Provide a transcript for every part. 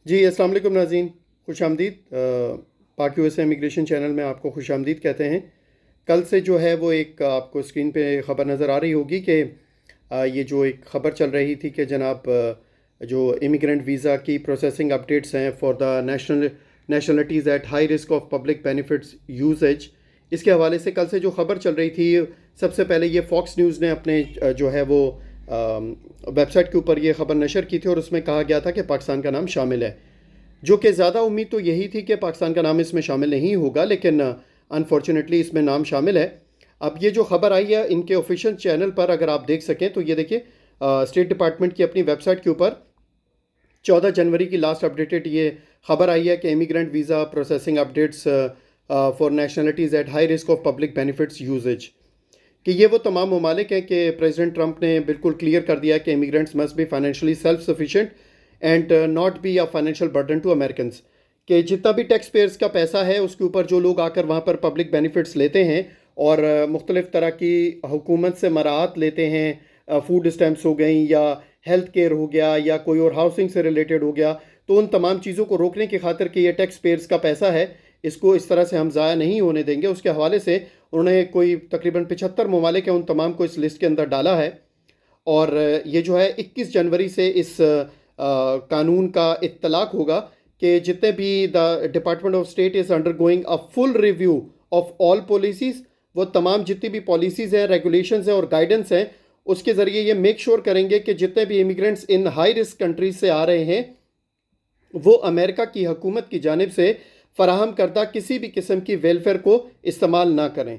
जी, अस्सलाम वालेकुम नाज़रीन, खुशामदीद। पाक यूएसए इमिग्रेशन चैनल में आपको खुशामदीद कहते हैं। कल से जो है वो एक आपको स्क्रीन पे ख़बर नज़र आ रही होगी कि ये जो एक ख़बर चल रही थी कि जनाब जो इमिग्रेंट वीज़ा की प्रोसेसिंग अपडेट्स हैं for the nationalities at high risk of public benefits usage, इसके हवाले से कल से जो ख़बर चल रही थी, सबसे पहले ये फॉक्स न्यूज़ ने अपने जो है वो वेबसाइट के ऊपर ये ख़बर नशर की थी और उसमें कहा गया था कि पाकिस्तान का नाम शामिल है। जो कि ज़्यादा उम्मीद तो यही थी कि पाकिस्तान का नाम इसमें शामिल नहीं होगा, लेकिन अनफॉर्चुनेटली इसमें नाम शामिल है। अब ये जो ख़बर आई है इनके ऑफिशियल चैनल पर अगर आप देख सकें तो ये देखिए, स्टेट डिपार्टमेंट की अपनी वेबसाइट के ऊपर 14 जनवरी की लास्ट अपडेटेड ये ख़बर आई है कि immigrant visa processing updates for nationalities at high risk of public benefits usage, कि ये वो तमाम ममालिक हैं कि प्रेसिडेंट ट्रंप ने बिल्कुल क्लियर कर दिया कि immigrants must be financially self sufficient and not be a financial burden to American, कि जितना भी टैक्स पेयर्स का पैसा है उसके ऊपर जो लोग आकर वहाँ पर पब्लिक बेनिफिट्स लेते हैं और मुख्तलिफ तरह की हुकूमत से मराहत लेते हैं, फूड स्टैम्प्स हो गई या हेल्थ केयर हो गया या कोई और हाउसिंग से रिलेटेड हो गया, तो उन तमाम चीज़ों को रोकने की खातिर कि ये टैक्स पेयर्स का पैसा है, इसको इस तरह से हम ज़ाया नहीं होने देंगे, उसके हवाले से उन्होंने कोई तकरीबन 75 ममालिक हैं उन तमाम को इस लिस्ट के अंदर डाला है। और ये जो है 21 जनवरी से इस कानून का इत्तलाक होगा कि जितने भी the department of state is under going a full review of all policies, वो तमाम जितनी भी पॉलिसीज़ हैं, रेगुलेशंस हैं और गाइडेंस हैं, उसके ज़रिए ये मेक श्योर करेंगे कि जितने भी इमिग्रेंट्स इन हाई रिस्क कंट्रीज से आ रहे हैं वो अमेरिका की हुकूमत की जानिब से फ़राहम करदा किसी भी किस्म की वेलफेयर को इस्तेमाल ना करें,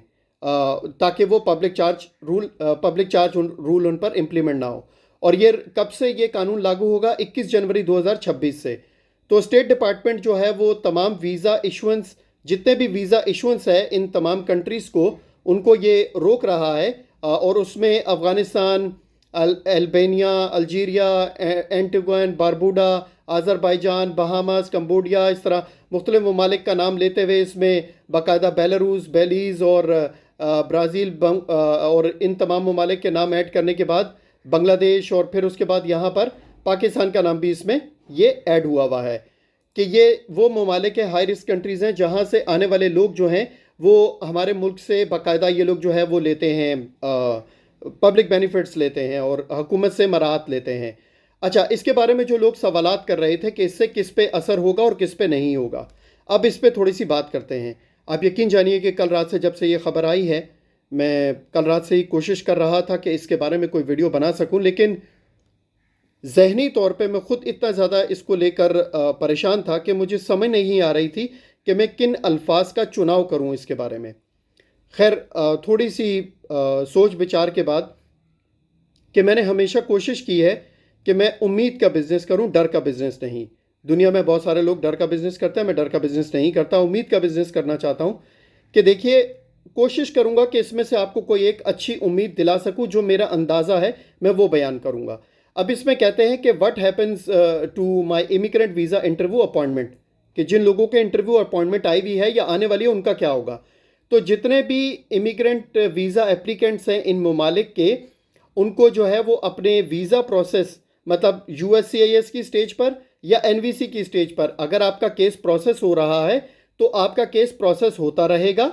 ताकि वो पब्लिक चार्ज रूल उन पर इम्प्लीमेंट ना हो। और ये कब से ये कानून लागू होगा? 21 जनवरी 2026 से। तो स्टेट डिपार्टमेंट जो है वो तमाम वीज़ा इशुएंस, जितने भी वीज़ा इशुएंस है इन तमाम कंट्रीज़ को, उनको ये रोक रहा है। और उसमें Afghanistan, Albania, Algeria, Antigua, Barbuda, Azerbaijan, Bahamas, Cambodia, इस तरह मुख्तलिफ ममालिक का नाम लेते हुए इसमें बाकायदा बेलारूस, बेलीज़ और ब्राज़ील और इन तमाम ममालिक के नाम ऐड करने के बाद बांग्लादेश और फिर उसके बाद यहाँ पर पाकिस्तान का नाम भी इसमें ये ऐड हुआ है कि ये वो ममालिक है, हाई रिस्क कंट्रीज़ हैं जहाँ से आने वाले लोग जो हैं वो हमारे मुल्क से बाकायदा ये लोग जो है वो लेते हैं, पब्लिक बेनिफिट्स लेते हैं और हुकूमत से मराहत लेते हैं। अच्छा, इसके बारे में जो लोग सवालात कर रहे थे कि इससे किस पे असर होगा और किस पे नहीं होगा, अब इस पे थोड़ी सी बात करते हैं। आप यकीन जानिए कि कल रात से जब से ये ख़बर आई है, मैं कल रात से ही कोशिश कर रहा था कि इसके बारे में कोई वीडियो बना सकूं, लेकिन ज़हनी तौर पे मैं ख़ुद इतना ज़्यादा इसको लेकर परेशान था कि मुझे समझ नहीं आ रही थी कि मैं किन अल्फाज का चुनाव करूं इसके बारे में। खैर, थोड़ी सी सोच विचार के बाद कि मैंने हमेशा कोशिश की है कि मैं उम्मीद का बिज़नेस करूं, डर का बिज़नेस नहीं। दुनिया में बहुत सारे लोग डर का बिज़नेस करते हैं, मैं डर का बिज़नेस नहीं करता, उम्मीद का बिज़नेस करना चाहता हूं कि देखिए, कोशिश करूंगा कि इसमें से आपको कोई एक अच्छी उम्मीद दिला सकूं, जो मेरा अंदाज़ा है मैं वो बयान करूंगा। अब इसमें कहते हैं कि what happens to my immigrant visa interview appointment, कि जिन लोगों के इंटरव्यू अपॉइंटमेंट आई हुई है या आने वाली है उनका क्या होगा। तो जितने भी इमिग्रेंट वीज़ा एप्लीकेंट्स हैं इन ममालिक के, उनको जो है वो अपने वीज़ा प्रोसेस, मतलब USCIS की स्टेज पर या NVC की स्टेज पर अगर आपका केस प्रोसेस हो रहा है तो आपका केस प्रोसेस होता रहेगा,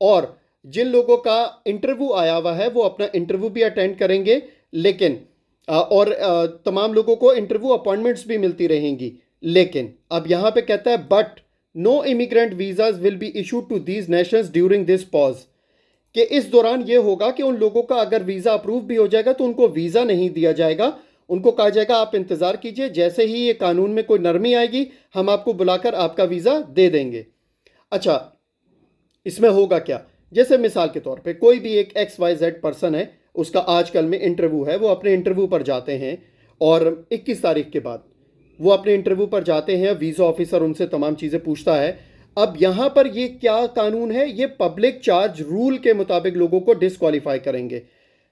और जिन लोगों का इंटरव्यू आया हुआ है वो अपना इंटरव्यू भी अटेंड करेंगे, लेकिन तमाम लोगों को इंटरव्यू अपॉइंटमेंट्स भी मिलती रहेंगी। लेकिन अब यहाँ पे कहता है but no immigrant visas will be issued to these nations during this pause, कि इस दौरान ये होगा कि उन लोगों का अगर वीज़ा अप्रूव भी हो जाएगा तो उनको वीज़ा नहीं दिया जाएगा, उनको कहा जाएगा आप इंतज़ार कीजिए, जैसे ही ये कानून में कोई नरमी आएगी हम आपको बुलाकर आपका वीज़ा दे देंगे। अच्छा, इसमें होगा क्या? जैसे मिसाल के तौर पे कोई भी एक XYZ पर्सन है, उसका आजकल में इंटरव्यू है, वो अपने इंटरव्यू पर जाते हैं और 21 तारीख के बाद वो अपने इंटरव्यू पर जाते हैं, वीज़ा ऑफिसर उनसे तमाम चीज़ें पूछता है। अब यहाँ पर ये क्या कानून है? ये पब्लिक चार्ज रूल के मुताबिक लोगों को डिसक्वालीफाई करेंगे।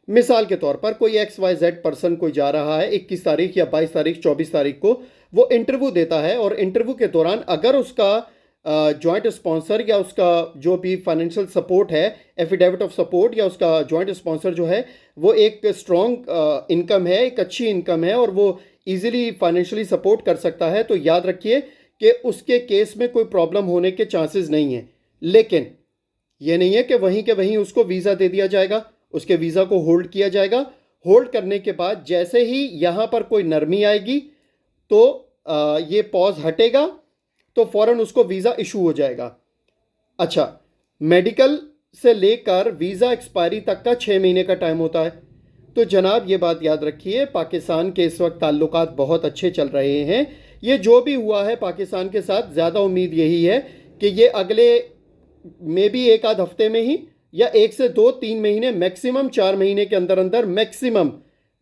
मिसाल के तौर पर कोई XYZ पर्सन कोई जा रहा है 21 तारीख या 22 तारीख 24 तारीख को, वो इंटरव्यू देता है और इंटरव्यू के दौरान अगर उसका जॉइंट स्पॉन्सर या उसका जो भी फाइनेंशियल सपोर्ट है, एफिडेविट ऑफ सपोर्ट या उसका जॉइंट स्पॉन्सर जो है वो एक स्ट्रॉन्ग इनकम है, एक अच्छी इनकम है और वो इजीली फाइनेंशियली सपोर्ट कर सकता है, तो याद रखिए कि उसके केस में कोई प्रॉब्लम होने के चांसेस नहीं है। लेकिन ये नहीं है कि वहीं के वहीं उसको वीज़ा दे दिया जाएगा, उसके वीज़ा को होल्ड किया जाएगा। होल्ड करने के बाद जैसे ही यहाँ पर कोई नरमी आएगी तो ये पॉज हटेगा तो फ़ौरन उसको वीज़ा इशू हो जाएगा। अच्छा, मेडिकल से लेकर वीज़ा एक्सपायरी तक का 6 महीने का टाइम होता है। तो जनाब ये बात याद रखिए, पाकिस्तान के इस वक्त ताल्लुकात बहुत अच्छे चल रहे हैं। ये जो भी हुआ है पाकिस्तान के साथ, ज़्यादा उम्मीद यही है कि ये अगले मे भी एक आध हफ्ते में ही या 1 से 2-3 महीने, मैक्सिमम 4 महीने के अंदर अंदर, मैक्सिमम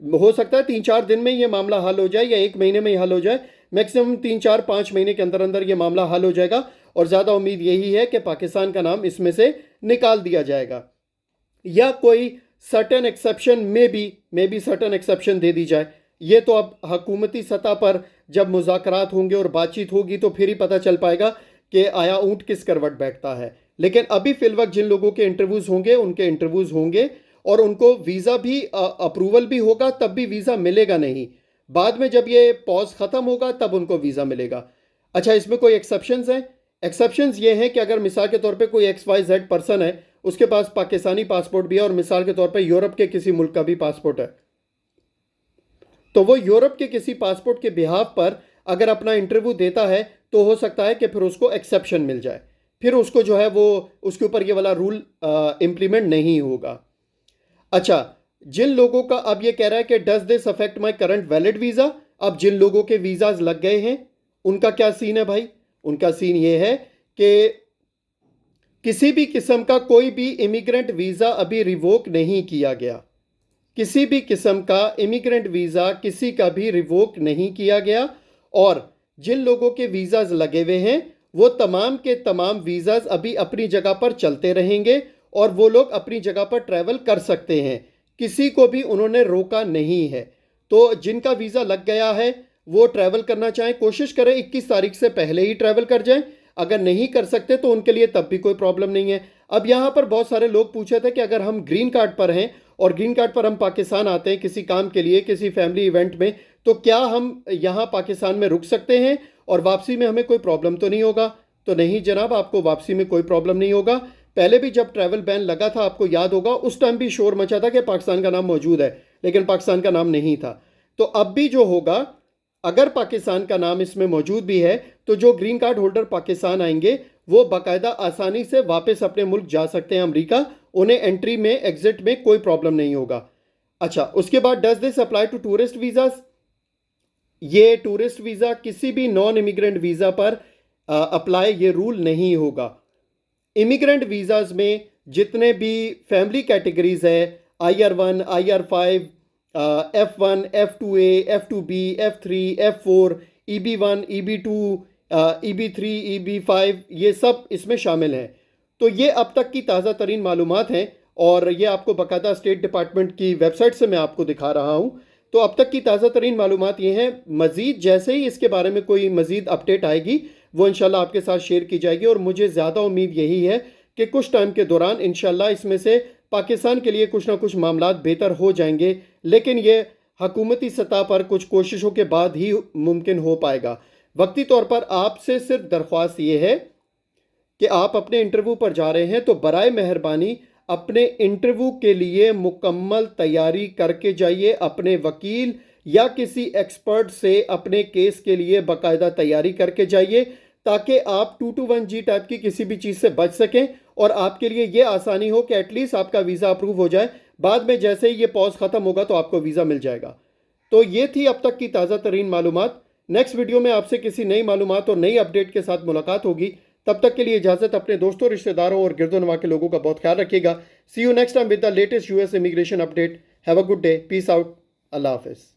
हो सकता है 3-4 दिन में ये मामला हल हो जाए या 1 महीने में ही हल हो जाए, मैक्सिमम 3-4-5 महीने के अंदर अंदर ये मामला हल हो जाएगा। और ज़्यादा उम्मीद यही है कि पाकिस्तान का नाम इसमें से निकाल दिया जाएगा या कोई सर्टेन एक्सेप्शन में भी सर्टेन एक्सेप्शन दे दी जाए। ये तो अब हुकूमती सतह पर जब मुज़ाकरात होंगे और बातचीत होगी तो फिर ही पता चल पाएगा कि आया ऊँट किस करवट बैठता है। लेकिन अभी फिलवक्त जिन लोगों के इंटरव्यूज़ होंगे उनके इंटरव्यूज़ होंगे और उनको वीज़ा भी अप्रूवल भी होगा, तब भी वीज़ा मिलेगा नहीं। बाद में जब ये पॉज ख़त्म होगा तब उनको वीज़ा मिलेगा। अच्छा, इसमें कोई एक्सेप्शंस हैं? एक्सेप्शंस ये हैं कि अगर मिसाल के तौर पे कोई XYZ पर्सन है, उसके पास पाकिस्तानी पासपोर्ट भी है और मिसाल के तौर पे यूरोप के किसी मुल्क का भी पासपोर्ट है, तो वो यूरोप के किसी पासपोर्ट के बिहाफ पर अगर अपना इंटरव्यू देता है तो हो सकता है कि फिर उसको एक्सेप्शन मिल जाए, फिर उसको जो है वो उसके ऊपर ये वाला रूल इम्प्लीमेंट नहीं होगा। अच्छा, जिन लोगों का अब ये कह रहा है कि does this affect my current valid visa, अब जिन लोगों के वीज़ाज लग गए हैं उनका क्या सीन है भाई? उनका सीन ये है कि किसी भी किस्म का कोई भी इमिग्रेंट वीज़ा अभी रिवोक नहीं किया गया। किसी भी किस्म का इमिग्रेंट वीज़ा किसी का भी रिवोक नहीं किया गया और जिन लोगों के वीज़ाज लगे हुए हैं वो तमाम के तमाम वीज़ाज अभी अपनी जगह पर चलते रहेंगे और वो लोग अपनी जगह पर ट्रैवल कर सकते हैं, किसी को भी उन्होंने रोका नहीं है। तो जिनका वीज़ा लग गया है वो ट्रैवल करना चाहें, कोशिश करें 21 तारीख से पहले ही ट्रैवल कर जाएं। अगर नहीं कर सकते तो उनके लिए तब भी कोई प्रॉब्लम नहीं है। अब यहाँ पर बहुत सारे लोग पूछे थे कि अगर हम ग्रीन कार्ड पर हैं और ग्रीन कार्ड पर हम पाकिस्तान आते हैं किसी काम के लिए, किसी फैमिली इवेंट में, तो क्या हम यहाँ पाकिस्तान में रुक सकते हैं और वापसी में हमें कोई प्रॉब्लम तो नहीं होगा? तो नहीं जनाब, आपको वापसी में कोई प्रॉब्लम नहीं होगा। पहले भी जब ट्रैवल बैन लगा था, आपको याद होगा, उस टाइम भी शोर मचा था कि पाकिस्तान का नाम मौजूद है, लेकिन पाकिस्तान का नाम नहीं था। तो अब भी जो होगा, अगर पाकिस्तान का नाम इसमें मौजूद भी है तो जो ग्रीन कार्ड होल्डर पाकिस्तान आएंगे वो बाकायदा आसानी से वापस अपने मुल्क जा सकते हैं अमेरिका, उन्हें एंट्री में एग्जिट में कोई प्रॉब्लम नहीं होगा। अच्छा, उसके बाद does this apply to tourist visas? ये टूरिस्ट वीज़ा किसी भी नॉन इमिग्रेंट वीज़ा पर अप्लाई ये रूल नहीं होगा। इमिग्रेंट वीज़ाज में जितने भी फैमिली कैटेगरीज है, IR1, IR5, F1, F2A, F2B, F3, F4, EB1, EB2, EB3, EB5, ये सब इसमें शामिल हैं। तो ये अब तक की ताज़ा तरीन मालूमात हैं और ये आपको बाकायदा स्टेट डिपार्टमेंट की वेबसाइट से मैं आपको दिखा रहा हूँ। तो अब तक की ताज़ा तरीन मालूमात ये हैं। मज़ीद जैसे ही इसके बारे में कोई मज़ीद अपडेट आएगी वो इंशाल्लाह आपके साथ शेयर की जाएगी और मुझे ज़्यादा उम्मीद यही है कि कुछ टाइम के दौरान इंशाल्लाह इसमें से पाकिस्तान के लिए कुछ ना कुछ मामला बेहतर हो जाएंगे, लेकिन ये हकूमती सतह पर कुछ कोशिशों के बाद ही मुमकिन हो पाएगा। वक्ती तौर पर आपसे सिर्फ दरख्वास्त ये है कि आप अपने इंटरव्यू पर जा रहे हैं तो बराए मेहरबानी अपने इंटरव्यू के लिए मुकम्मल तैयारी करके जाइए। अपने वकील या किसी एक्सपर्ट से अपने केस के लिए बाकायदा तैयारी करके जाइए ताकि आप 221G टाइप की किसी भी चीज़ से बच सकें और आपके लिए ये आसानी हो कि एटलीस्ट आपका वीज़ा अप्रूव हो जाए। बाद में जैसे ही ये पॉज ख़त्म होगा तो आपको वीज़ा मिल जाएगा। तो ये थी अब तक की ताज़ा तरीन मालूमात। नेक्स्ट वीडियो में आपसे किसी नई मालूमात और नई अपडेट के साथ मुलाकात होगी। तब तक के लिए इजाज़त। अपने दोस्तों, रिश्तेदारों और गिरदोनवा के लोगों का बहुत ख्याल रखिएगा। See you next time with the latest US immigration update. Have a good day. Peace out. अल्लाह हाफिज़।